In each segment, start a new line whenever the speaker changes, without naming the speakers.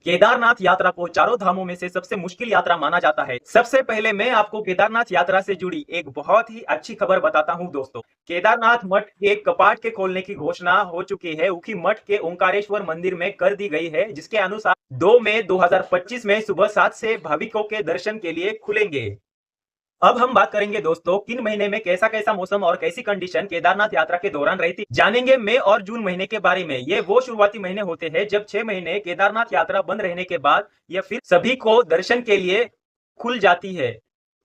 केदारनाथ यात्रा को चारों धामों में से सबसे मुश्किल यात्रा माना जाता है। सबसे पहले मैं आपको केदारनाथ यात्रा से जुड़ी एक बहुत ही अच्छी खबर बताता हूं दोस्तों। केदारनाथ मठ के कपाट के खोलने की घोषणा हो चुकी है। उखी मठ के ओंकारेश्वर मंदिर में कर दी गई है, जिसके अनुसार 2 मई 2025 में सुबह 7 से भाविकों के दर्शन के लिए खुलेंगे। अब हम बात करेंगे दोस्तों, किन महीने में कैसा कैसा मौसम और कैसी कंडीशन केदारनाथ यात्रा के दौरान रहती। जानेंगे मई और जून महीने के बारे में। ये वो शुरुआती महीने होते हैं जब 6 महीने केदारनाथ यात्रा बंद रहने के बाद यह फिर सभी को दर्शन के लिए खुल जाती है।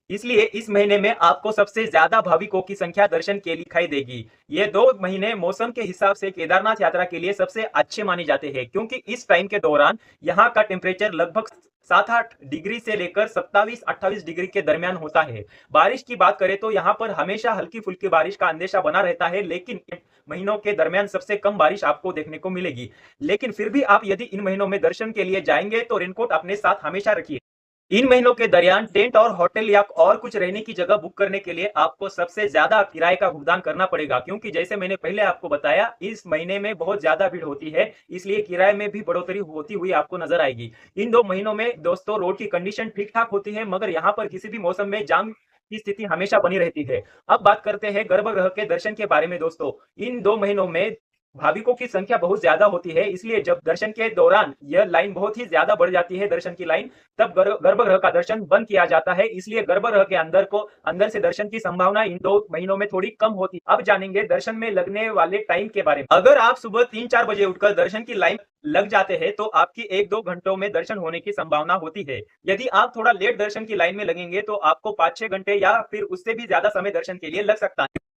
इसलिए इस महीने में आपको सबसे ज्यादा भाविकों की संख्या दर्शन के लिए दिखाई देगी। ये 2 महीने मौसम के हिसाब से केदारनाथ यात्रा के लिए सबसे अच्छे माने जाते हैं, क्योंकि इस टाइम के दौरान यहाँ का टेम्परेचर लगभग 7-8 डिग्री से लेकर 27-28 डिग्री के दरमियान होता है। बारिश की बात करें तो यहाँ पर हमेशा हल्की फुल्की बारिश का अंदेशा बना रहता है, लेकिन महीनों के दरमियान सबसे कम बारिश आपको देखने को मिलेगी। लेकिन फिर भी आप यदि इन महीनों में दर्शन के लिए जाएंगे तो रेनकोट अपने साथ हमेशा रखिए। इन महीनों के दरमियान टेंट और होटल या और कुछ रहने की जगह बुक करने के लिए आपको सबसे ज्यादा किराए का भुगतान करना पड़ेगा, क्योंकि जैसे मैंने पहले आपको बताया इस महीने में बहुत ज्यादा भीड़ होती है, इसलिए किराए में भी बढ़ोतरी होती हुई आपको नजर आएगी। इन 2 महीनों में दोस्तों रोड की कंडीशन ठीक ठाक होती है, मगर यहाँ पर किसी भी मौसम में जाम की स्थिति हमेशा बनी रहती है। अब बात करते हैं गर्भगृह के दर्शन के बारे में दोस्तों। इन 2 महीनों में भाविकों की संख्या बहुत ज्यादा होती है, इसलिए जब दर्शन के दौरान यह लाइन बहुत ही ज्यादा बढ़ जाती है, दर्शन की लाइन, तब गर्भगृह का दर्शन बंद किया जाता है। इसलिए गर्भगृह के अंदर से दर्शन की संभावना इन 2 महीनों में थोड़ी कम होती है। अब जानेंगे दर्शन में लगने वाले टाइम के बारे में। अगर आप सुबह 3-4 बजे उठकर दर्शन की लाइन लग जाते हैं तो आपकी 1-2 घंटों में दर्शन होने की संभावना होती है। यदि आप थोड़ा लेट दर्शन की लाइन में लगेंगे तो आपको 5-6 घंटे या फिर उससे भी ज्यादा समय दर्शन के लिए लग सकता है।